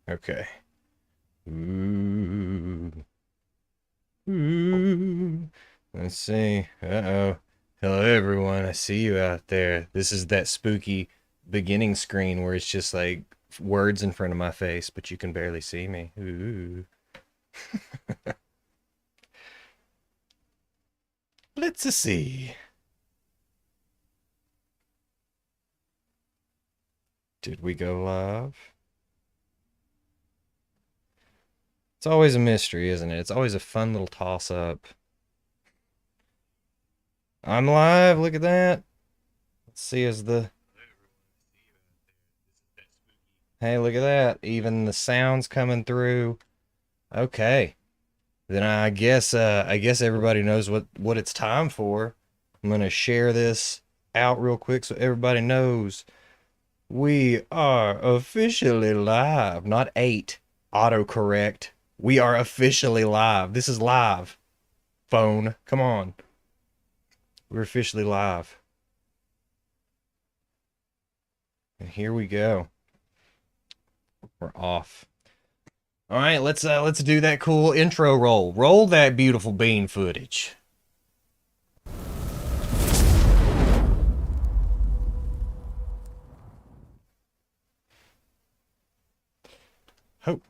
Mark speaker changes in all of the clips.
Speaker 1: Okay. Ooh. Ooh. Let's see. Uh-oh. Hello, everyone. I see you out there. This is that spooky beginning screen where it's just like words in front of my face, but you can barely see me. Ooh. Let's see. Did we go live? It's always a mystery, isn't it? It's always a fun little toss up. I'm live. Look at that. Let's see as the Hey, look at that. Even the sounds coming through. Okay. Then I guess everybody knows what it's time for. I'm going to share this out real quick so everybody knows we are officially live. Not 8 autocorrect. We are officially live. This is live. Phone, come on. We're officially live. And here we go. We're off. All right, let's do that cool intro roll. Roll that beautiful bean footage. Ho.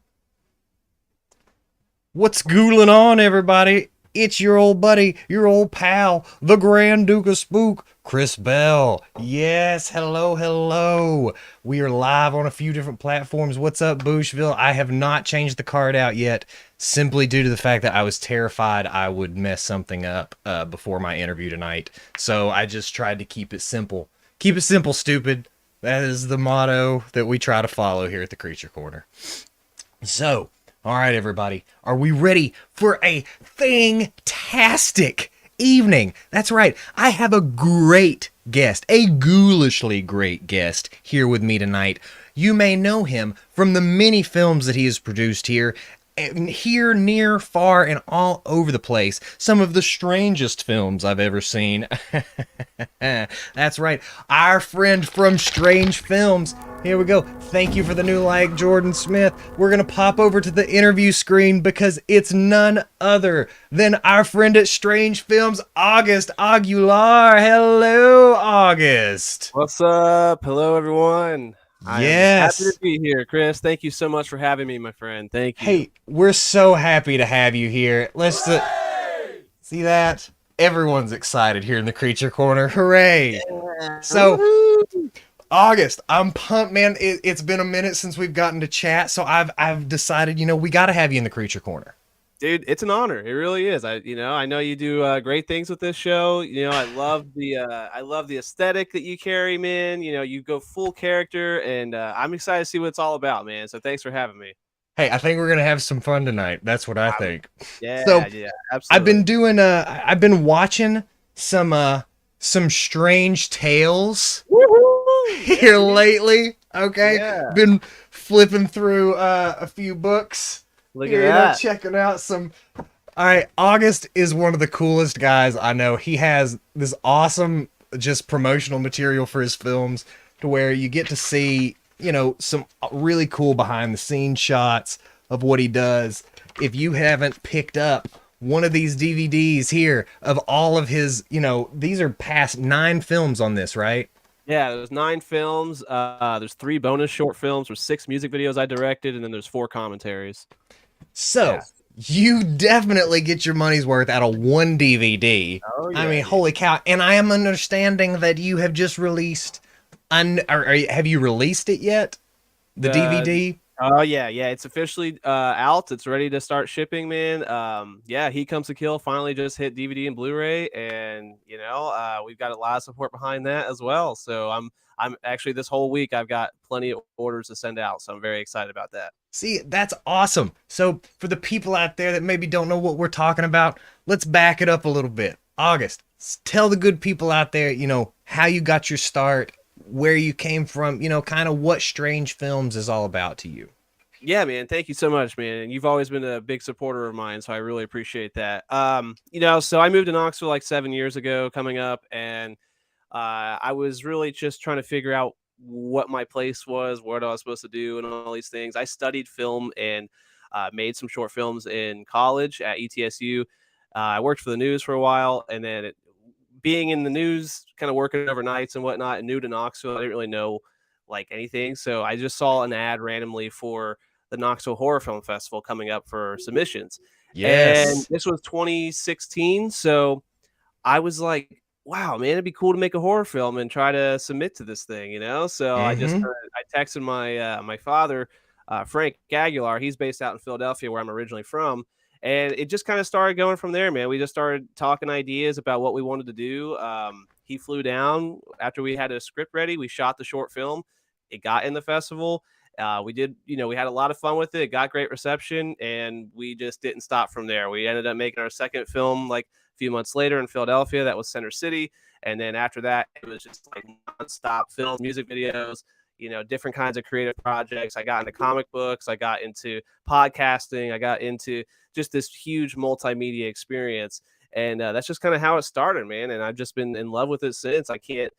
Speaker 1: What's ghouling on, everybody? It's your old buddy, your old pal, the Grand Duke of Spook, Kris Bell. Yes, hello, hello. We are live on a few different platforms. What's up, Boucheville? I have not changed the card out yet, simply due to the fact that I was terrified I would mess something up before my interview tonight. So I just tried to keep it simple. Keep it simple, stupid. That is the motto that we try to follow here at the Kreature Korner. So, all right, everybody, are we ready for a fantastic evening? That's right, I have a great guest, a ghoulishly great guest here with me tonight. You may know him from the many films that he has produced here, here, near, far, and all over the place. Some of the strangest films I've ever seen. That's right, our friend from Strange Films. Here we go. Thank you for the new like, Jordan Smith. We're going to pop over to the interview screen because it's none other than our friend at Strange Films, August Aguilar. Hello, August.
Speaker 2: What's up? Hello, everyone. I am happy to
Speaker 1: Yes.
Speaker 2: be here, Kris. Thank you so much for having me, my friend. Thank you.
Speaker 1: Hey, we're so happy to have you here. Let's see that. Everyone's excited here in the Kreature Korner. Hooray!
Speaker 2: Yeah.
Speaker 1: So,
Speaker 2: Woo-hoo.
Speaker 1: August, I'm pumped, man. It's been a minute since we've gotten to chat, so I've decided, we got to have you in the Kreature Korner.
Speaker 2: Dude, it's an honor. It really is. I know you do great things with this show. I love the aesthetic that you carry, man. You go full character, and I'm excited to see what it's all about, man. So thanks for having me.
Speaker 1: Hey, I think we're gonna have some fun tonight. That's what I
Speaker 2: Um,
Speaker 1: think.
Speaker 2: yeah,
Speaker 1: So,
Speaker 2: yeah,
Speaker 1: I've been
Speaker 2: absolutely.
Speaker 1: doing I've been watching some strange tales
Speaker 2: Woohoo! Yeah,
Speaker 1: here
Speaker 2: dude.
Speaker 1: lately. Okay,
Speaker 2: Yeah.
Speaker 1: been flipping through a few books
Speaker 2: Look at
Speaker 1: here,
Speaker 2: that.
Speaker 1: checking out some. All right, August is one of the coolest guys I know. He has this awesome just promotional material for his films to where you get to see, some really cool behind the scenes shots of what he does. If you haven't picked up one of these DVDs here of all of his, these are past 9 films on this, right?
Speaker 2: Yeah, there's 9 films. There's 3 bonus short films. There's 6 music videos I directed, and then there's 4 commentaries.
Speaker 1: So
Speaker 2: Yeah.
Speaker 1: you definitely get your money's worth out of one DVD.
Speaker 2: Oh
Speaker 1: I
Speaker 2: yeah,
Speaker 1: mean,
Speaker 2: dude.
Speaker 1: holy cow! And I am understanding that you have just released, have you released it yet? The
Speaker 2: The
Speaker 1: DVD.
Speaker 2: Oh yeah, yeah. It's officially out. It's ready to start shipping, man. Yeah, He Comes to Kill finally just hit DVD and Blu-ray, and we've got a lot of support behind that as well. So I'm actually this whole week I've got plenty of orders to send out, so I'm very excited about that.
Speaker 1: See, that's awesome. So for the people out there that maybe don't know what we're talking about, let's back it up a little bit. August, tell the good people out there, how you got your start, where you came from, kind of what Strange Films is all about to you.
Speaker 2: Yeah, man. Thank you so much, man. And you've always been a big supporter of mine, so I really appreciate that. So I moved to Knoxville like 7 years ago, coming up, and I was really just trying to figure out what my place was, what I was supposed to do, and all these things. I studied film and made some short films in college at ETSU. I worked for the news for a while, and then being in the news, kind of working overnights and whatnot, and new to Knoxville, I didn't really know like anything. So I just saw an ad randomly for the Knoxville Horror Film Festival coming up for submissions. And
Speaker 1: Yes.
Speaker 2: this was 2016. So I was like, wow, man, it'd be cool to make a horror film and try to submit to this thing, you know? So
Speaker 1: Mm-hmm.
Speaker 2: I texted my father, Frank Aguilar. He's based out in Philadelphia, where I'm originally from. And it just kind of started going from there, man. We just started talking ideas about what we wanted to do. He flew down after we had a script ready. We shot the short film. It got in the festival. We did, we had a lot of fun with it. It got great reception, and we just didn't stop from there. We ended up making our second film like few months later in Philadelphia. That was Center City. And then after that, it was just like nonstop films, music videos, different kinds of creative projects. I got into comic books. I got into podcasting. I got into just this huge multimedia experience. And that's just kind of how it started, man. And I've just been in love with it since. I can't,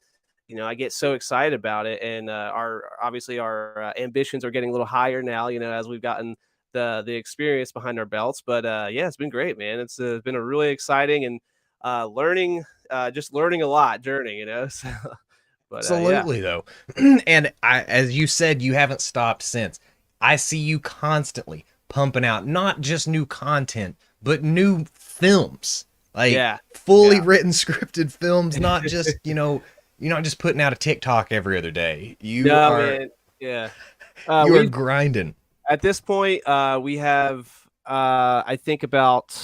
Speaker 2: I get so excited about it. And our ambitions are getting a little higher now, as we've gotten the experience behind our belts. But yeah, it's been great, man. It's been a really exciting and just learning a lot journey, So, but yeah,
Speaker 1: Absolutely, though. And as you said, you haven't stopped since. I see you constantly pumping out not just new content, but new films. Like
Speaker 2: yeah,
Speaker 1: fully
Speaker 2: yeah.
Speaker 1: written scripted films, not just, you're not just putting out a TikTok every other day. You
Speaker 2: No,
Speaker 1: are
Speaker 2: man. Yeah.
Speaker 1: you are
Speaker 2: We've
Speaker 1: grinding.
Speaker 2: At this point, we have I think about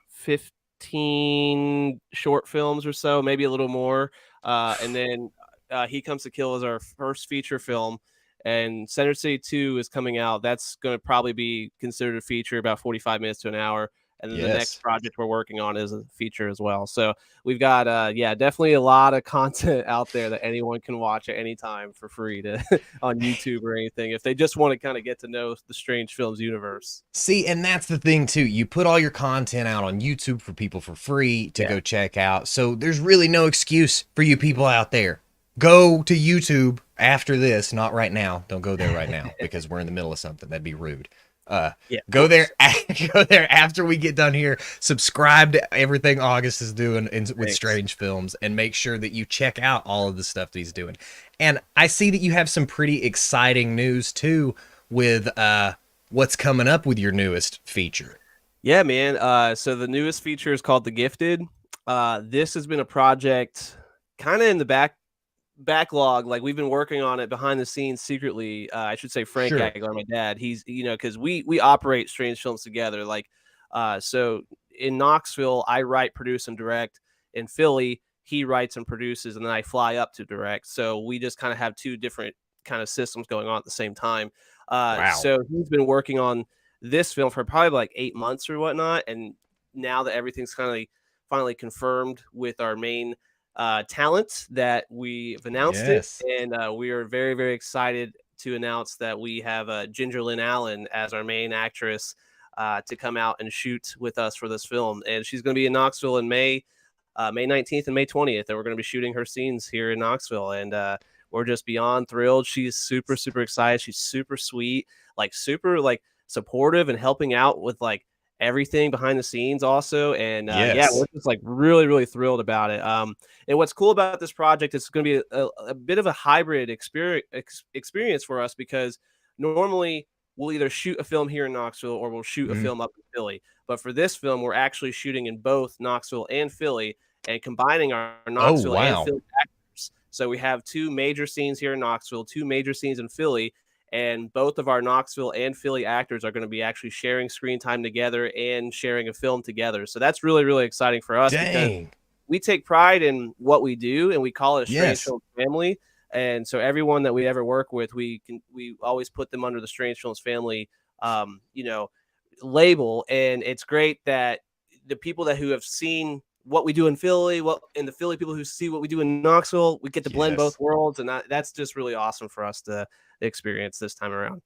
Speaker 2: 15 short films or so, maybe a little more. And then He Comes to Kill is our first feature film, and Center City 2 is coming out. That's going to probably be considered a feature, about 45 minutes to an hour. And then the next
Speaker 1: Yes.
Speaker 2: project we're working on is a feature as well. So we've got, definitely a lot of content out there that anyone can watch at any time for free on YouTube or anything if they just want to kind of get to know the Strange Films universe.
Speaker 1: See, and that's the thing too. You put all your content out on YouTube for people for free to
Speaker 2: Yeah.
Speaker 1: go check out. So there's really no excuse for you people out there. Go to YouTube after this, not right now. Don't go there right now because we're in the middle of something. That'd be rude.
Speaker 2: Yeah, of
Speaker 1: Go there,
Speaker 2: course.
Speaker 1: go there after we get done here. Subscribe to everything August is doing with
Speaker 2: Thanks.
Speaker 1: Strange Films, and make sure that you check out all of the stuff that he's doing. And I see that you have some pretty exciting news too with what's coming up with your newest feature.
Speaker 2: Yeah, man. So the newest feature is called The Gifted. This has been a project kind of in the backlog. Like we've been working on it behind the scenes secretly. I should say Frank
Speaker 1: Sure.
Speaker 2: Aguilar, my dad. He's because we operate Strange Films together. Like so in Knoxville, I write, produce, and direct. In Philly, he writes and produces, and then I fly up to direct. So we just kind of have two different kind of systems going on at the same time.
Speaker 1: Wow.
Speaker 2: So he's been working on this film for probably like 8 months or whatnot, and now that everything's kind of finally confirmed with our main talent, that we've announced it,
Speaker 1: Yes.
Speaker 2: and we are very, very excited to announce that we have Ginger Lynn Allen as our main actress to come out and shoot with us for this film. And she's going to be in Knoxville in May 19th and May 20th, and we're going to be shooting her scenes here in Knoxville. And we're just beyond thrilled. She's super, super excited. She's super sweet, like super like supportive and helping out with like everything behind the scenes also. And yeah, we're
Speaker 1: Yes.
Speaker 2: just like really, really thrilled about it. And what's cool about this project is it's going to be a bit of a hybrid experience for us, because normally we'll either shoot a film here in Knoxville or we'll shoot a
Speaker 1: Mhm.
Speaker 2: film up in Philly. But for this film, we're actually shooting in both Knoxville and Philly and combining our
Speaker 1: Oh,
Speaker 2: Knoxville and
Speaker 1: wow.
Speaker 2: Philly actors. So we have two major scenes here in Knoxville, two major scenes in Philly, and both of our Knoxville and Philly actors are going to be actually sharing screen time together and sharing a film together. So that's really, really exciting for us, because
Speaker 1: Dang.
Speaker 2: we take pride in what we do, and we call it a Strange
Speaker 1: Yes.
Speaker 2: Films family. And so everyone that we ever work with, we always put them under the Strange Films family, um, you know, label. And it's great that the people who have seen what we do in Philly, the Philly people who see what we do in Knoxville, we get to blend both
Speaker 1: Yes.
Speaker 2: worlds, and that's just really awesome for us to experience this time around.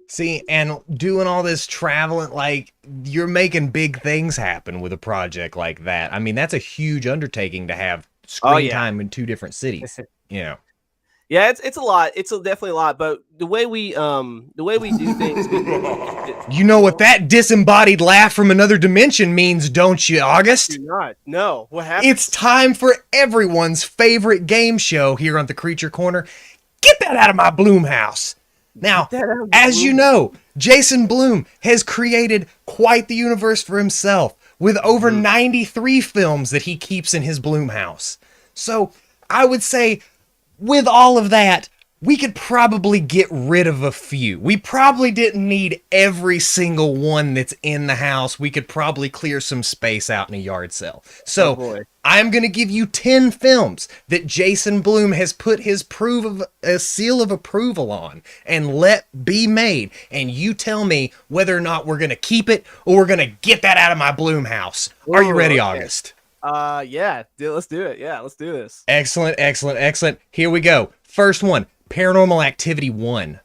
Speaker 1: See, and doing all this traveling, like you're making big things happen with a project like that. I mean, that's a huge undertaking to have
Speaker 2: Oh
Speaker 1: screen
Speaker 2: yeah.
Speaker 1: time in two different cities. You know.
Speaker 2: Yeah, it's a lot. It's definitely a lot. But the way we do things, we keep it.
Speaker 1: You know what that disembodied laugh from another dimension means, don't you, August?
Speaker 2: Do not. No. What happened?
Speaker 1: It's time for everyone's favorite game show here on the Kreature Korner. Get that out of my Bloom house. Now, as you know, Jason Blum has created quite the universe for himself with over 93 films that he keeps in his Bloom house. So, I would say, with all of that, we could probably get rid of a few. We probably didn't need every single one that's in the house. We could probably clear some space out in a yard sale. So, I'm going to give you 10 films that Jason Blum has put his seal of approval on and let be made. And you tell me whether or not we're going to keep it or we're going to get that out of my Blum house. Are you ready, August?
Speaker 2: Yeah, let's do it. Yeah, let's do this.
Speaker 1: Excellent, excellent, excellent. Here we go. First one, Paranormal Activity 1.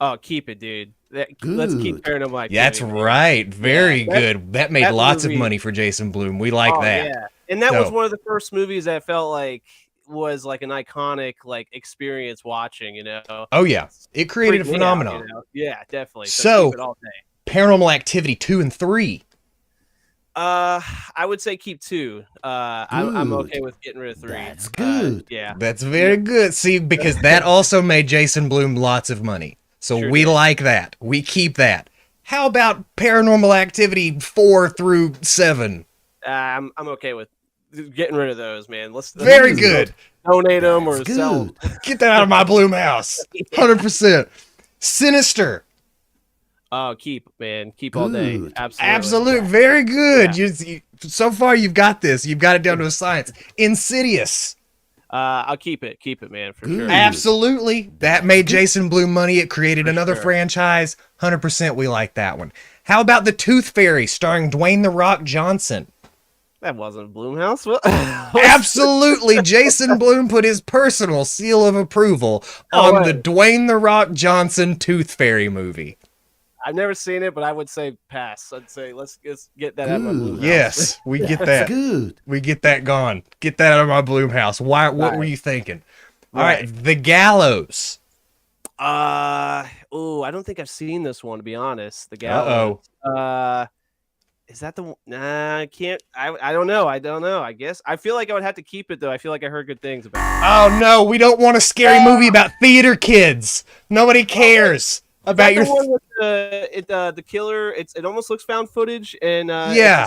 Speaker 2: Oh, keep it, dude. Let's keep Paranormal Activity.
Speaker 1: That's right. Very good. That made lots of money for Jason Blum. We like that.
Speaker 2: Yeah. And that was one of the first movies that felt like was like an iconic like experience watching, you know.
Speaker 1: Oh yeah. It created a phenomenon.
Speaker 2: You know? Yeah, definitely.
Speaker 1: So
Speaker 2: keep it all day.
Speaker 1: Paranormal Activity 2 and 3.
Speaker 2: I would say keep 2. I'm okay with getting rid of 3.
Speaker 3: That's good.
Speaker 2: Yeah.
Speaker 1: That's very good. See, because that also made Jason Blum lots of money. So we like that. We keep that. How about Paranormal Activity 4 through 7?
Speaker 2: I'm okay with getting rid of those, man. Let's
Speaker 1: very good.
Speaker 2: Donate them or sell them.
Speaker 1: Get that out of my Blum house. 100%. Sinister.
Speaker 2: Oh, keep, man. Keep all day. Absolutely.
Speaker 1: Absolute. Very good. Yeah. So far, you've got this. You've got it down to a science. Insidious.
Speaker 2: I'll keep it. Keep it, man, for sure.
Speaker 1: Absolutely. That made Jason Blum money. It created another franchise. 100% we like that one. How about The Tooth Fairy starring Dwayne "The Rock" Johnson?
Speaker 2: That wasn't Blumhouse.
Speaker 1: Absolutely. Jason Blum put his personal seal of approval on the Dwayne "The Rock" Johnson Tooth Fairy movie.
Speaker 2: I've never seen it, but I would say pass. I'd say let's get that out of my Blum house.
Speaker 1: Yes, we get that.
Speaker 3: Good.
Speaker 1: We get that gone. Get that out of my Blum house. Why? What were you thinking? All right, The Gallows.
Speaker 2: I don't think I've seen this one, to be honest. The Gallows. Is that the one? Nah, I can't. I don't know. I guess. I feel like I would have to keep it, though. I feel like I heard good things about it.
Speaker 1: Oh, no. We don't want a scary movie about theater kids. Nobody cares about your...
Speaker 2: one with the killer. It almost looks found footage and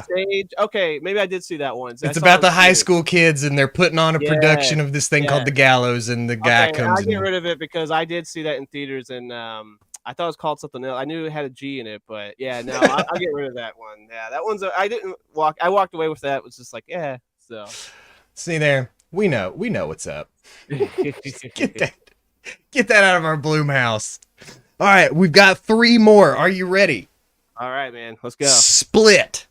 Speaker 2: stage. Okay, maybe I did see that one.
Speaker 1: It's about the high school kids and they're putting on a production of this thing called The Gallows, and the guy comes.
Speaker 2: I'll get rid of it because I did see that in theaters and I thought it was called something else. I knew it had a G in it, but yeah, no, I'll get rid of that one. Yeah, that one's. I walked away with that. It was just like, yeah. So
Speaker 1: see there, we know what's up. Get that out of our Blum house. All right, we've got 3 more. Are you ready?
Speaker 2: All right, man. Let's go.
Speaker 1: Split.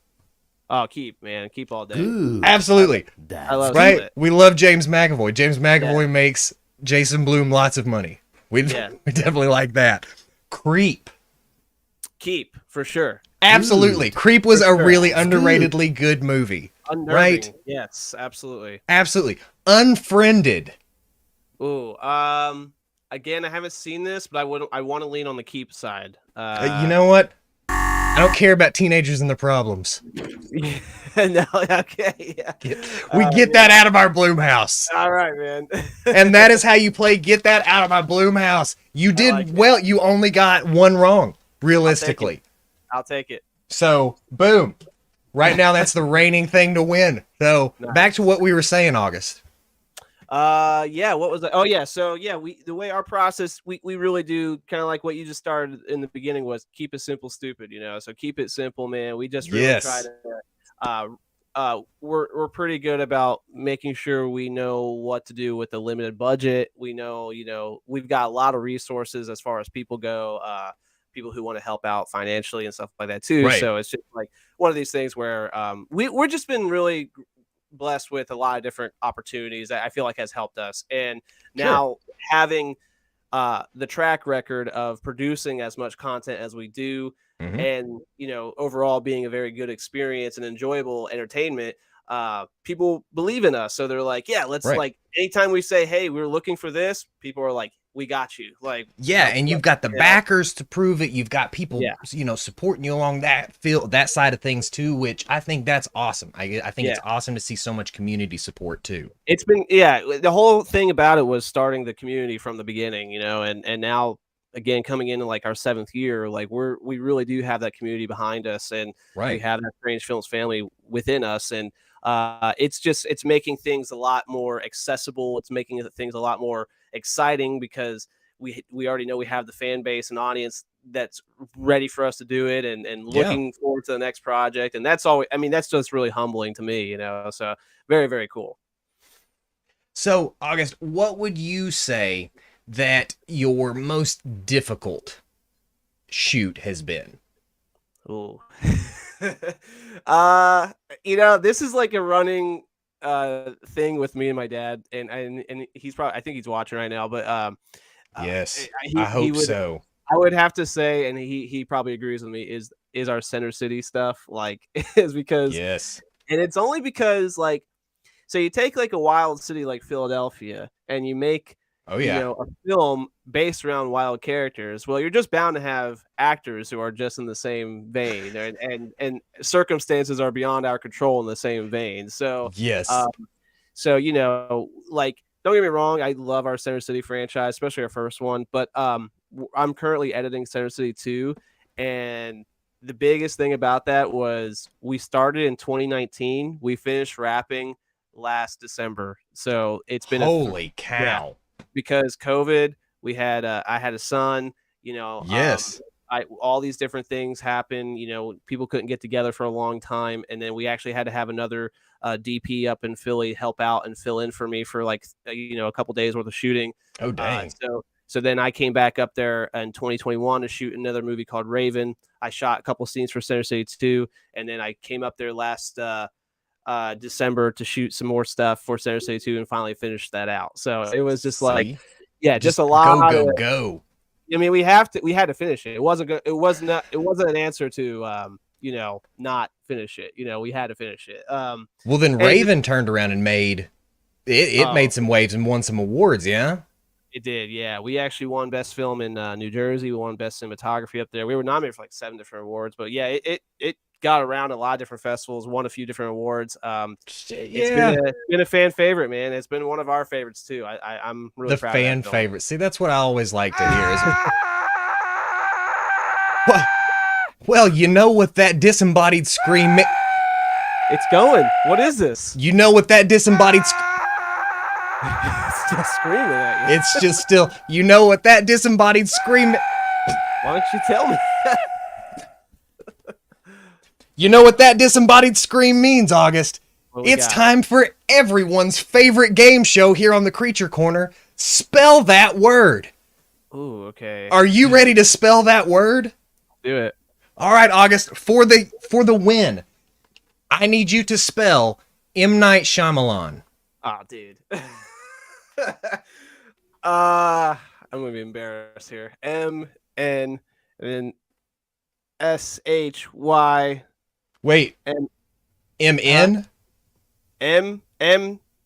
Speaker 2: Oh, keep, man. Keep all day.
Speaker 3: Good.
Speaker 1: Absolutely.
Speaker 2: I love
Speaker 1: right?
Speaker 2: Split.
Speaker 1: We love James McAvoy. James McAvoy makes Jason Blum lots of money. We definitely like that. Creep.
Speaker 2: Keep, for sure.
Speaker 1: Absolutely. Creep was a really underratedly good movie.
Speaker 2: Unnerving. Right? Yes, absolutely.
Speaker 1: Absolutely. Unfriended.
Speaker 2: Ooh, again, I haven't seen this, but I want to lean on the keep side.
Speaker 1: You know what? I don't care about teenagers and their problems.
Speaker 2: No, okay, yeah.
Speaker 1: We get that out of our Blum house.
Speaker 2: All right, man.
Speaker 1: And that is how you play Get That Out of My Blum House. You did well. You only got 1 wrong, realistically.
Speaker 2: I'll take it.
Speaker 1: So, boom. Right now, that's the reigning thing to win. So, back to what we were saying, August.
Speaker 2: Yeah, what was that? Oh yeah, so yeah, the way our process, we really do kind of like what you just started in the beginning was keep it simple, stupid, you know. So keep it simple, man. We just really try to we're pretty good about making sure we know what to do with the limited budget. We know, you know, we've got a lot of resources as far as people go, people who want to help out financially and stuff like that too. Right. So it's just like one of these things where we're just been really blessed with a lot of different opportunities that I feel like has helped us. And now having the track record of producing as much content as we do, and, you know, overall being a very good experience and enjoyable entertainment, people believe in us. So they're like, yeah, let's
Speaker 1: Right.
Speaker 2: like anytime we say, hey, we're looking for this, people are like, we got you. Like,
Speaker 1: Yeah, and you've got the
Speaker 2: you know,
Speaker 1: backers to prove it. You've got people,
Speaker 2: yeah,
Speaker 1: supporting you along that side of things too, which I think that's awesome. I think
Speaker 2: yeah.
Speaker 1: it's awesome to see so much community support too.
Speaker 2: It's been, yeah, the whole thing about it was starting the community from the beginning, and now again coming into like our 7th year, like we really do have that community behind us, and we
Speaker 1: Right.
Speaker 2: have that Strange Films family within us, and it's making things a lot more accessible. It's making things a lot more exciting because we already know we have the fan base and audience that's ready for us to do it, and
Speaker 1: Yeah.
Speaker 2: looking forward to the next project, and that's always, I mean, that's just really humbling to me, so very, very cool.
Speaker 1: So, August, what would you say that your most difficult shoot has been?
Speaker 2: Ooh. This is like a running thing with me and my dad, and he's probably, I think he's watching right now, but
Speaker 1: Yes, I
Speaker 2: he
Speaker 1: hope
Speaker 2: would,
Speaker 1: so.
Speaker 2: I would have to say, and he probably agrees with me, is our Center City stuff, like, is because,
Speaker 1: Yes.
Speaker 2: and it's only because, like, so you take like a wild city like Philadelphia and you make,
Speaker 1: Oh yeah.
Speaker 2: a film based around wild characters. Well, you're just bound to have actors who are just in the same vein, and circumstances are beyond our control in the same vein. So,
Speaker 1: Yes.
Speaker 2: um, like, don't get me wrong, I love our Center City franchise, especially our first one. But I'm currently editing Center City 2, and the biggest thing about that was we started in 2019. We finished wrapping last December. So it's been
Speaker 1: Holy
Speaker 2: yeah,
Speaker 1: cow.
Speaker 2: because COVID, we had I had a son,
Speaker 1: Yes.
Speaker 2: I all these different things happen, people couldn't get together for a long time, and then we actually had to have another DP up in Philly help out and fill in for me for like a couple days worth of shooting.
Speaker 1: Oh dang.
Speaker 2: So then I came back up there in 2021 to shoot another movie called Raven. I shot a couple scenes for Center City 2, and then I came up there last December to shoot some more stuff for Center City 2 and finally finished that out. So it was just like,
Speaker 1: See?
Speaker 2: yeah, just a
Speaker 1: go
Speaker 2: lot
Speaker 1: go
Speaker 2: of,
Speaker 1: go.
Speaker 2: I mean, we had to finish it. It wasn't good. It wasn't an answer to, not finish it. We had to finish it.
Speaker 1: Well, then
Speaker 2: And
Speaker 1: Raven turned around and made it. It
Speaker 2: oh,
Speaker 1: made some waves and won some awards. Yeah.
Speaker 2: it did. Yeah. We actually won best film in New Jersey. We won best cinematography up there. We were nominated for like 7 different awards, but yeah, it got around a lot of different festivals, won a few different awards. It's been a fan favorite, man. It's been one of our favorites too. I'm really
Speaker 1: The
Speaker 2: proud
Speaker 1: fan
Speaker 2: of that film.
Speaker 1: favorite. See, that's what I always like to hear. Well, well, you know what that disembodied scream.
Speaker 2: It's going. What is this?
Speaker 1: You know what that disembodied.
Speaker 2: It's still screaming at you.
Speaker 1: It's just still. You know what that disembodied scream.
Speaker 2: Why don't you tell me?
Speaker 1: You know what that disembodied scream means, August. It's
Speaker 2: got?
Speaker 1: time for everyone's favorite game show here on the Kreature Korner. Spell that word.
Speaker 2: Ooh, okay.
Speaker 1: Are you ready to spell that word?
Speaker 2: Do it.
Speaker 1: All right, August, for the win, I need you to spell M. Night Shyamalan.
Speaker 2: Ah, dude. I'm gonna be embarrassed here. M N and then SHY.
Speaker 1: Wait.
Speaker 2: M
Speaker 1: M-N?
Speaker 2: M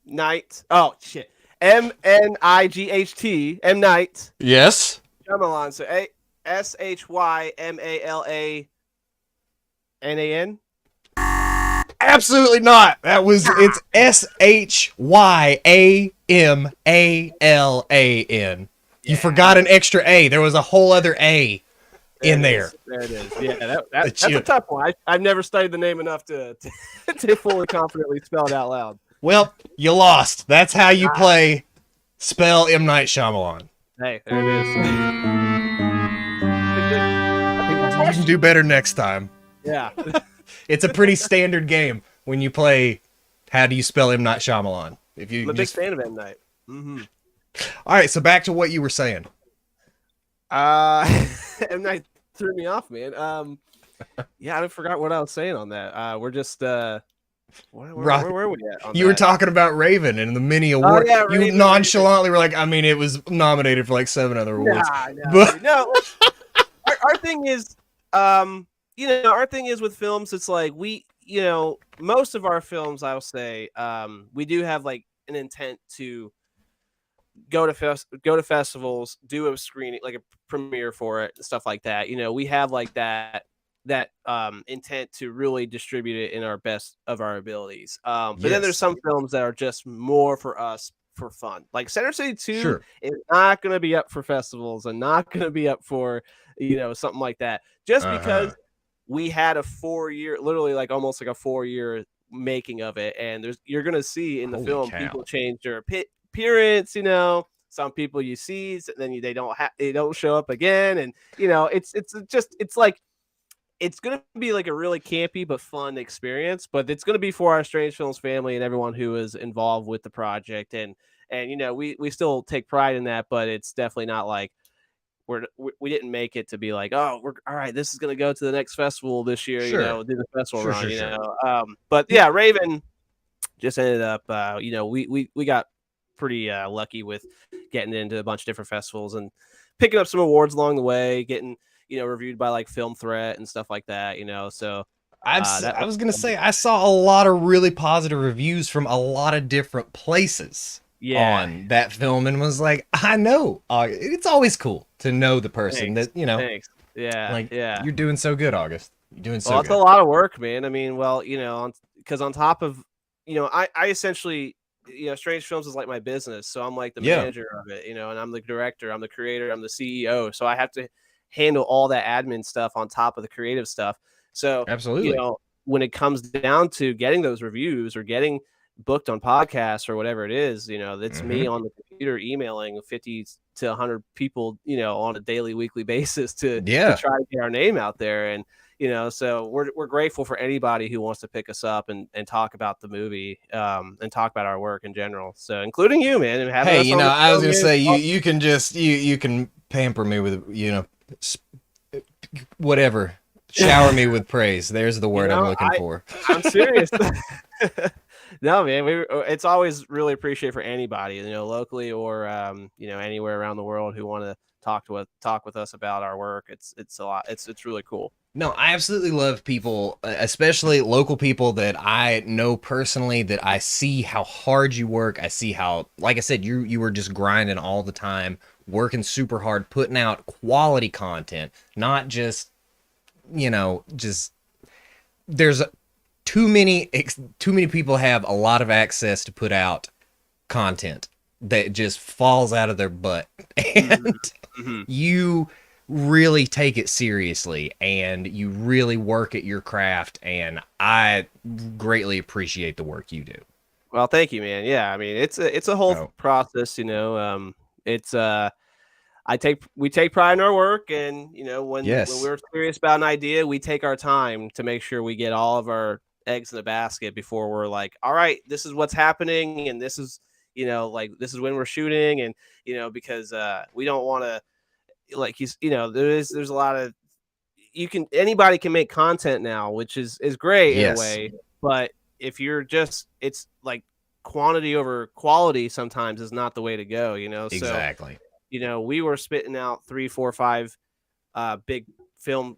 Speaker 2: Night. Oh shit. MNIGHT. M Night.
Speaker 1: Yes.
Speaker 2: Shyamalan. So SHYMALANAN.
Speaker 1: Absolutely not. It's SHYAMALAN. You forgot an extra A. There was a whole other A in there.
Speaker 2: There it is. Yeah, that's a tough one. I've never studied the name enough to fully confidently spell it out loud.
Speaker 1: Well, you lost. That's how you play spell M. Night Shyamalan.
Speaker 2: Hey, there it is.
Speaker 1: You can do better next time.
Speaker 2: Yeah.
Speaker 1: It's a pretty standard game when you play how do you spell M. Night Shyamalan. If you
Speaker 2: I'm a big fan of M. Night. Mm-hmm.
Speaker 1: All right, so back to what you were saying.
Speaker 2: M. Night threw me off, man. Yeah, I forgot what I was saying on that. We're just where were we at on
Speaker 1: you
Speaker 2: that?
Speaker 1: were talking about Raven and the mini award.
Speaker 2: Yeah,
Speaker 1: you
Speaker 2: Raven,
Speaker 1: nonchalantly were like, I mean, it was nominated for like 7 other awards.
Speaker 2: No. Our thing is, our thing is with films, it's like we most of our films, I'll say, we do have like an intent to go to festivals, do a screening, like a premiere for it, stuff like that. We have like that intent to really distribute it in our best of our abilities. But then there's
Speaker 1: Yes.
Speaker 2: some films that are just more for us for fun. Like Center City 2
Speaker 1: Sure.
Speaker 2: is not going to be up for festivals and not going to be up for, something like that. Just
Speaker 1: Uh-huh.
Speaker 2: because we had a 4 year, literally like almost like a 4 year making of it, and you're going to see in the
Speaker 1: Holy
Speaker 2: film people
Speaker 1: cow.
Speaker 2: change their appearance. Some people you see, then they don't show up again, and it's like it's gonna be like a really campy but fun experience, but it's gonna be for our Strange Films family and everyone who is involved with the project, and we still take pride in that, but it's definitely not like we didn't make it to be like, oh, we're all right, this is gonna go to the next festival this year,
Speaker 1: Sure.
Speaker 2: do the festival
Speaker 1: Sure,
Speaker 2: run,
Speaker 1: sure, sure.
Speaker 2: but
Speaker 1: N-
Speaker 2: yeah, Raven just ended up, we got pretty lucky with getting into a bunch of different festivals and picking up some awards along the way, getting reviewed by like Film Threat and stuff like that. So
Speaker 1: I was gonna say I saw a lot of really positive reviews from a lot of different places
Speaker 2: yeah,
Speaker 1: on that film, and was like, I know, it's always cool to know the person
Speaker 2: thanks,
Speaker 1: that
Speaker 2: thanks, yeah,
Speaker 1: like
Speaker 2: yeah.
Speaker 1: you're doing so good, August. You're doing
Speaker 2: Well,
Speaker 1: so
Speaker 2: it's a
Speaker 1: good.
Speaker 2: lot of work, man. I mean, well, because on top of, I essentially, Strange Films is like my business. So I'm like the
Speaker 1: Yeah,
Speaker 2: manager of it, and I'm the director, I'm the creator, I'm the CEO. So I have to handle all that admin stuff on top of the creative stuff. So,
Speaker 1: absolutely.
Speaker 2: when it comes down to getting those reviews or getting booked on podcasts or whatever it is, that's
Speaker 1: Mm-hmm.
Speaker 2: me on the computer emailing 50 to 100 people, on a daily, weekly basis to
Speaker 1: Yeah,
Speaker 2: try to get our name out there. And so we're grateful for anybody who wants to pick us up and talk about the movie, and talk about our work in general. So including you, man, and having
Speaker 1: hey,
Speaker 2: us on the
Speaker 1: I
Speaker 2: show,
Speaker 1: was gonna
Speaker 2: man.
Speaker 1: say you can just you can pamper me with whatever, shower me with praise. There's the
Speaker 2: you
Speaker 1: word I'm
Speaker 2: know,
Speaker 1: looking for.
Speaker 2: I'm serious. No, man, it's always really appreciated for anybody, locally or anywhere around the world who want to talk with us about our work. It's a lot. It's really cool.
Speaker 1: No, I absolutely love people, especially local people that I know personally, that I see how hard you work. I see how, like I said, you were just grinding all the time, working super hard, putting out quality content, not just, just there's too many people have a lot of access to put out content that just falls out of their butt.
Speaker 2: Hmm.
Speaker 1: And
Speaker 2: Hmm.
Speaker 1: you really take it seriously and you really work at your craft, and I greatly appreciate the work you do.
Speaker 2: Well, thank you, man. Yeah, I mean, it's a whole
Speaker 1: Oh,
Speaker 2: process, it's we take pride in our work, and when
Speaker 1: yes.
Speaker 2: we're serious about an idea, we take our time to make sure we get all of our eggs in the basket before we're like, all right, this is what's happening, and this is like this is when we're shooting, and because we don't want to, like, there's a lot of, anybody can make content now, which is great in a
Speaker 1: Yes.
Speaker 2: way, but if you're just, it's like quantity over quality sometimes is not the way to go, so
Speaker 1: Exactly.
Speaker 2: we were spitting out 3, 4, 5 big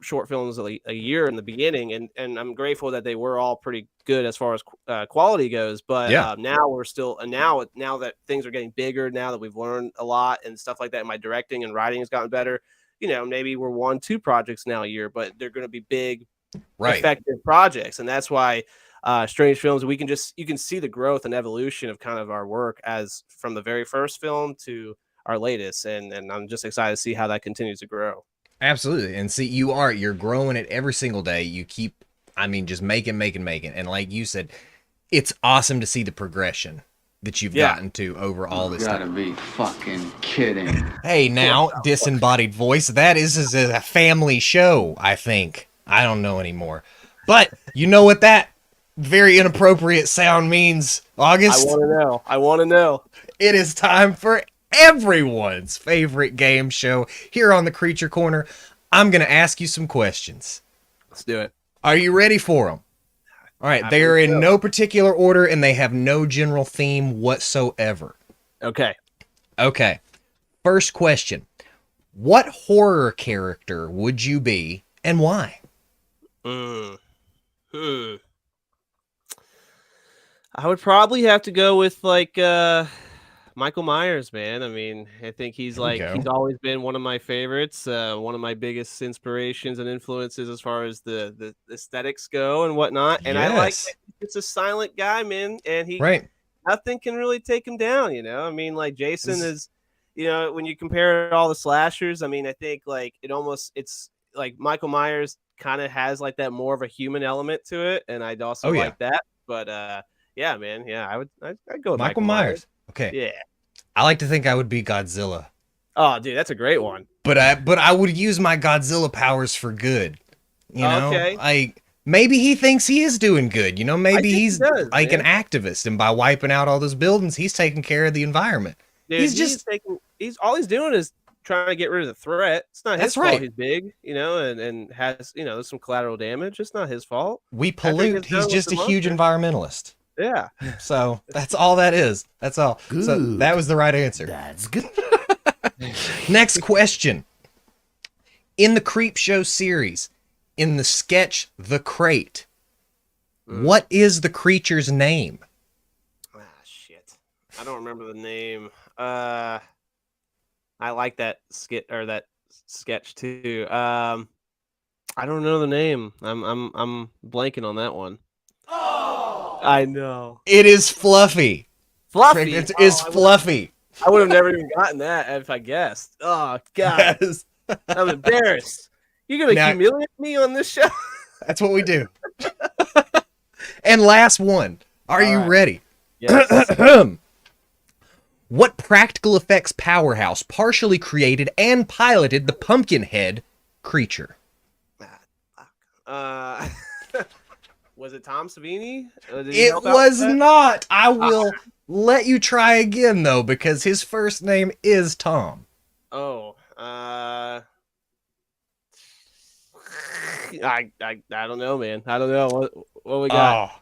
Speaker 2: short films a year in the beginning, and I'm grateful that they were all pretty good as far as quality goes. But
Speaker 1: Yeah.
Speaker 2: now we're still, and now that things are getting bigger, now that we've learned a lot and stuff like that, and my directing and writing has gotten better. Maybe we're 1, 2 projects now a year, but they're going to be big,
Speaker 1: Right.
Speaker 2: effective projects, and that's why Strange Films, you can see the growth and evolution of kind of our work as from the very first film to our latest, and I'm just excited to see how that continues to grow.
Speaker 1: Absolutely. And see, you're growing it every single day. You keep, I mean, just making. And like you said, it's awesome to see the progression that you've
Speaker 2: Yeah.
Speaker 1: gotten to over all
Speaker 3: You
Speaker 1: this
Speaker 3: gotta
Speaker 1: time.
Speaker 3: be fucking kidding.
Speaker 1: Hey, now, disembodied voice, that is a family show, I think. I don't know anymore. But you know what that very inappropriate sound means,
Speaker 2: I
Speaker 1: August?
Speaker 2: want to know. I want to know.
Speaker 1: It is time for everyone's favorite game show here on the Creature Corner. I'm going to ask you some questions.
Speaker 2: Let's do it.
Speaker 1: Are you ready for them? All right,
Speaker 2: I
Speaker 1: they
Speaker 2: believe
Speaker 1: are in
Speaker 2: so.
Speaker 1: no particular order and they have no general theme whatsoever.
Speaker 2: Okay.
Speaker 1: Okay, first question. What horror character would you be and why?
Speaker 2: Mm. Hmm. I would probably have to go with like Michael Myers, man. I mean, I think he's
Speaker 1: There we
Speaker 2: like he's
Speaker 1: go.
Speaker 2: always been one of my favorites, one of my biggest inspirations and influences as far as the aesthetics go and whatnot. And I like that
Speaker 1: Yes.
Speaker 2: he's a silent guy, man, and he
Speaker 1: Right.
Speaker 2: nothing can really take him down. I mean, like Jason
Speaker 1: This-
Speaker 2: is, when you compare all the slashers, I mean, I think like it's like Michael Myers kind of has like that more of a human element to it, and I'd also
Speaker 1: Oh yeah.
Speaker 2: like that. But yeah, man, yeah, I'd go with
Speaker 1: Michael
Speaker 2: Michael Myers.
Speaker 1: Myers. Okay.
Speaker 2: Yeah.
Speaker 1: I like to think I would be Godzilla,
Speaker 2: Oh, dude, that's a great one.
Speaker 1: but I would use my Godzilla powers for good.
Speaker 2: Okay.
Speaker 1: Like maybe he thinks he is doing good. Maybe
Speaker 2: think he
Speaker 1: he's
Speaker 2: does,
Speaker 1: like
Speaker 2: man.
Speaker 1: an activist, and by wiping out all those buildings, he's taking care of the environment.
Speaker 2: Dude, he's all he's doing is trying to get rid of the threat. It's not his
Speaker 1: That's
Speaker 2: fault.
Speaker 1: right.
Speaker 2: He's big, and has there's some collateral damage. It's not his fault.
Speaker 1: We
Speaker 2: After he
Speaker 1: pollute.
Speaker 2: gets done
Speaker 1: He's
Speaker 2: with
Speaker 1: just
Speaker 2: the
Speaker 1: a huge
Speaker 2: monster.
Speaker 1: environmentalist.
Speaker 2: Yeah.
Speaker 1: So that's all that is. That's all. So
Speaker 4: Good.
Speaker 1: that was the right answer.
Speaker 4: That's good.
Speaker 1: Next question. In the Creep Show series, in the sketch The Crate, what is the creature's name?
Speaker 2: Ah, shit. I don't remember the name. I like that skit or that sketch too. I don't know the name. I'm blanking on that one. Oh, I know.
Speaker 1: It is Fluffy.
Speaker 2: Fluffy.
Speaker 1: It is Fluffy.
Speaker 2: I would have never even gotten that if I guessed. Oh God,
Speaker 1: Yes.
Speaker 2: I'm embarrassed. You're gonna
Speaker 1: Now-
Speaker 2: humiliate me on this show.
Speaker 1: That's what we do. And last one. Are
Speaker 2: All
Speaker 1: you
Speaker 2: right.
Speaker 1: ready?
Speaker 2: Yes.
Speaker 1: What practical effects powerhouse partially created and piloted the Pumpkinhead creature?
Speaker 2: Was it Tom Savini? Did he
Speaker 1: It
Speaker 2: help out
Speaker 1: was
Speaker 2: with that?
Speaker 1: not. I will let you try again though, because his first name is Tom.
Speaker 2: Oh, I don't know, man. I don't know what we got.
Speaker 1: Oh,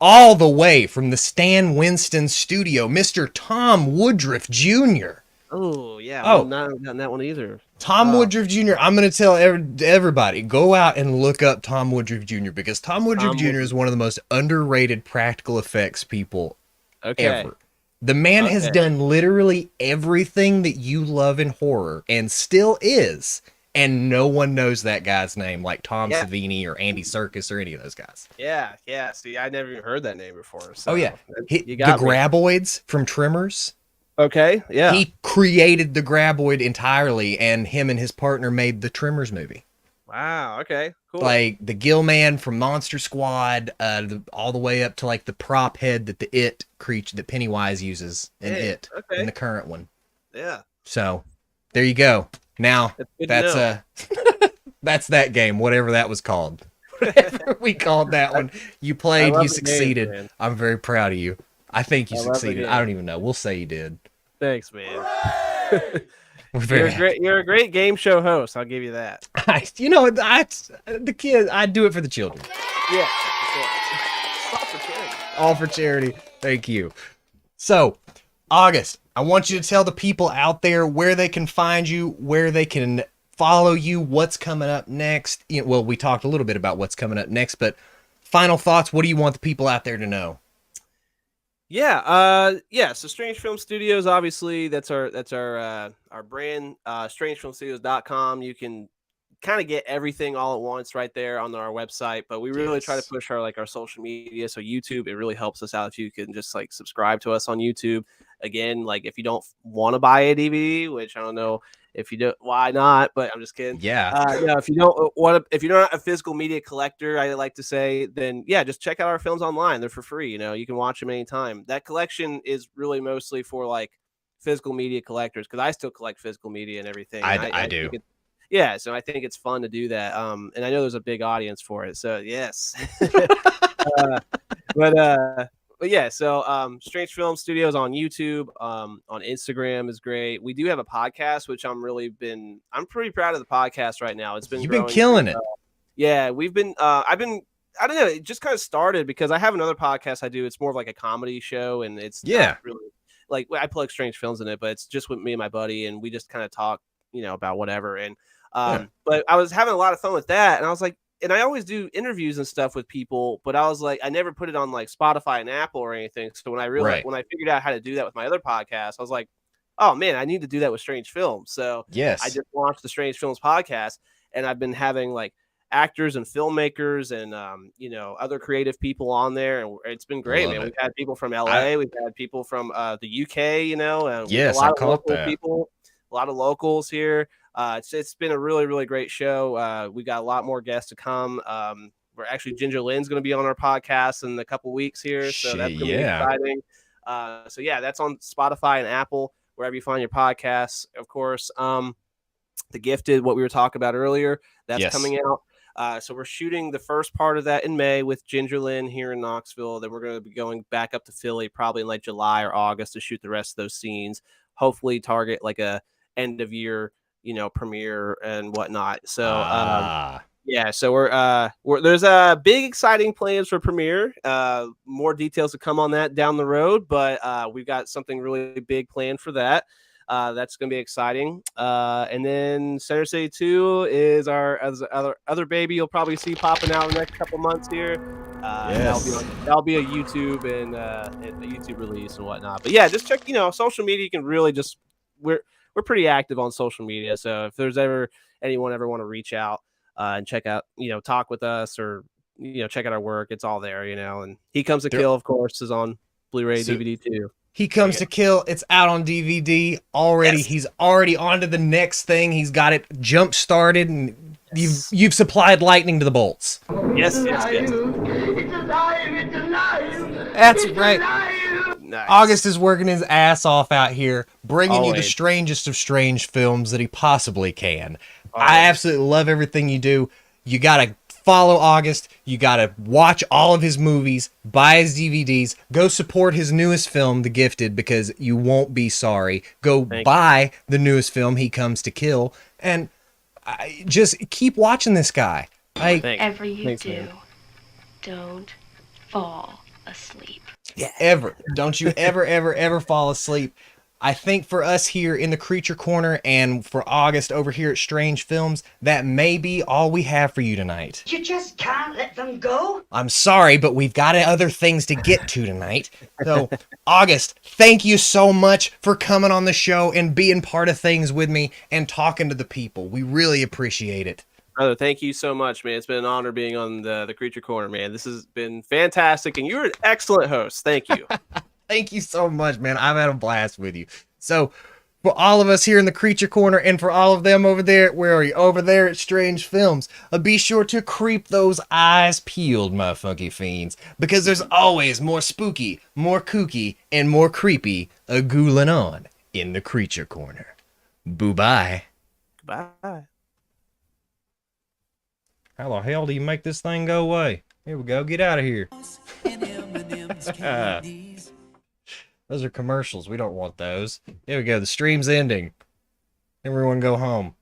Speaker 1: all the way from the Stan Winston studio, Mr. Tom Woodruff Jr.
Speaker 2: Oh, yeah.
Speaker 1: Oh.
Speaker 2: I've not gotten that one either.
Speaker 1: Tom Woodruff Jr. I'm going to tell everybody, go out and look up Tom Woodruff Jr. because Tom Woodruff Jr. is one of the most underrated practical effects people
Speaker 2: Okay.
Speaker 1: ever. The man has
Speaker 2: Okay.
Speaker 1: done literally everything that you love in horror and still is. And no one knows that guy's name like Tom
Speaker 2: Yeah.
Speaker 1: Savini or Andy Serkis or any of those guys.
Speaker 2: Yeah. See, I never even heard that name before. So
Speaker 1: Oh, yeah.
Speaker 2: you
Speaker 1: The
Speaker 2: got me.
Speaker 1: Graboids from Tremors.
Speaker 2: Okay. Yeah.
Speaker 1: He created the Graboid entirely, and him and his partner made the Tremors movie.
Speaker 2: Wow. Okay. Cool.
Speaker 1: Like the Gill Man from Monster Squad, all the way up to like the prop head that the It creature that Pennywise uses in
Speaker 2: Hey,
Speaker 1: It
Speaker 2: okay.
Speaker 1: in the current one.
Speaker 2: Yeah.
Speaker 1: So there you go. Now
Speaker 2: That's good to
Speaker 1: that's
Speaker 2: know.
Speaker 1: that's that game, whatever that was called. Whatever we called that one. You played,
Speaker 2: love
Speaker 1: you
Speaker 2: the
Speaker 1: succeeded.
Speaker 2: names, man.
Speaker 1: I'm very proud of you. I think you
Speaker 2: I love the
Speaker 1: succeeded.
Speaker 2: game.
Speaker 1: I don't even know. We'll say you did.
Speaker 2: Thanks, man.
Speaker 1: We're very
Speaker 2: You're a great game show host. I'll give you that.
Speaker 1: the kids, I do it for the children.
Speaker 2: Yeah. Stop for charity.
Speaker 1: All for charity. Thank you. So, August, I want you to tell the people out there where they can find you, where they can follow you, what's coming up next. Well, we talked a little bit about what's coming up next, but final thoughts, what do you want the people out there to know?
Speaker 2: Yeah, so Strange Film Studios, obviously, that's our brand, strangefilmstudios.com. You can kind of get everything all at once right there on our website, but we really try to
Speaker 1: Yes.
Speaker 2: push our social media. So YouTube, it really helps us out if you can just like subscribe to us on YouTube. Again, like if you don't want to buy a DVD, which I don't know if you do, why not? But I'm just kidding.
Speaker 1: Yeah.
Speaker 2: If you don't if you're not a physical media collector, I like to say, then yeah, just check out our films online. They're for free. You can watch them anytime. That collection is really mostly for like physical media collectors because I still collect physical media and everying.
Speaker 1: I do.
Speaker 2: Yeah, so I think it's fun to do that. And I know there's a big audience for it. So yes. But yeah, so Strange Film Studios on YouTube, on Instagram is great. We do have a podcast, which I'm pretty proud of the podcast right now. It's been
Speaker 1: You've been
Speaker 2: growing
Speaker 1: killing
Speaker 2: pretty
Speaker 1: it.
Speaker 2: well. Yeah, we've been I don't know, it just kind of started because I have another podcast I do. It's more of like a comedy show, and it's not
Speaker 1: Yeah.
Speaker 2: really like I plug strange films in it, but it's just with me and my buddy, and we just kind of talk, about whatever. And
Speaker 1: Yeah.
Speaker 2: but I was having a lot of fun with that, and I was like, and I always do interviews and stuff with people, but I was like, I never put it on like Spotify and Apple or anything. So when I realized,
Speaker 1: Right.
Speaker 2: when I figured out how to do that with my other podcast, I was like, oh man, I need to do that with Strange Films. So I
Speaker 1: Yes.
Speaker 2: just launched the Strange Films podcast, and I've been having like actors and filmmakers and other creative people on there, and it's been great,
Speaker 1: Love
Speaker 2: man.
Speaker 1: it.
Speaker 2: We've had people from LA, we've had people from the UK, a
Speaker 1: Yes,
Speaker 2: lot
Speaker 1: I
Speaker 2: of
Speaker 1: caught
Speaker 2: local
Speaker 1: that.
Speaker 2: people, a lot of locals here. It's been a really, really great show. We got a lot more guests to come. We're actually, Ginger Lynn's going to be on our podcast in a couple weeks here, so that's going to be
Speaker 1: Yeah.
Speaker 2: exciting. So yeah, that's on Spotify and Apple, wherever you find your podcasts. Of course, The Gifted, what we were talking about earlier, that's
Speaker 1: Yes.
Speaker 2: coming out. So we're shooting the first part of that in May with Ginger Lynn here in Knoxville. Then we're going to be going back up to Philly probably in like July or August to shoot the rest of those scenes. Hopefully target like a end of year, premiere and whatnot. So yeah, so we're there's big exciting plans for premiere. More details to come on that down the road, but we've got something really big planned for that. That's going to be exciting. And then Center City 2 is our other baby you'll probably see popping out in the next couple months here.
Speaker 1: Yes.
Speaker 2: That'll be a YouTube and a YouTube release and whatnot. But yeah, just check, social media. You can really just we're pretty active on social media. So if there's ever anyone ever want to reach out and check out, talk with us or check out our work, it's all there, and He Comes to Kill, of course, is on Blu-ray, DVD too.
Speaker 1: He Comes to Kill. It's out on DVD already.
Speaker 2: Yes.
Speaker 1: He's already on to the next thing. He's got it jump started, and you've supplied lightning to the bolts.
Speaker 2: Yes.
Speaker 3: It's alive! It's alive!
Speaker 1: That's
Speaker 3: It's
Speaker 1: right.
Speaker 3: alive!
Speaker 2: Nice.
Speaker 1: August is working his ass off out here, bringing you the
Speaker 2: Always.
Speaker 1: strangest of strange films that he possibly can. I
Speaker 2: Always.
Speaker 1: absolutely love everything you do. You gotta follow August. You gotta watch all of his movies, buy his DVDs, go support his newest film, The Gifted, because you won't be sorry. Go buy the newest film, He Comes to Kill, and just keep watching this guy.
Speaker 4: Whatever you
Speaker 2: Thanks,
Speaker 4: do,
Speaker 2: man.
Speaker 4: don't fall asleep.
Speaker 1: Ever. Don't you ever fall asleep. I think for us here in the Kreature Corner and for August over here at Strange Films, that may be all we have for you tonight.
Speaker 5: You just can't let them go?
Speaker 1: I'm sorry, but we've got other things to get to tonight. So, August, thank you so much for coming on the show and being part of things with me and talking to the people. We really appreciate it.
Speaker 2: Brother, thank you so much, man. It's been an honor being on the Kreature Corner, man. This has been fantastic, and you're an excellent host. Thank you.
Speaker 1: Thank you so much, man. I've had a blast with you. So, for all of us here in the Kreature Corner and for all of them over there, where are you? Over there at Strange Films, be sure to keep those eyes peeled, my funky fiends, because there's always more spooky, more kooky, and more creepy a-ghouling on in the Kreature Corner. Boo-bye.
Speaker 2: Bye.
Speaker 1: How the hell do you make this thing go away? Here we go. Get out of here. Those are commercials. We don't want those. There we go. The stream's ending. Everyone go home.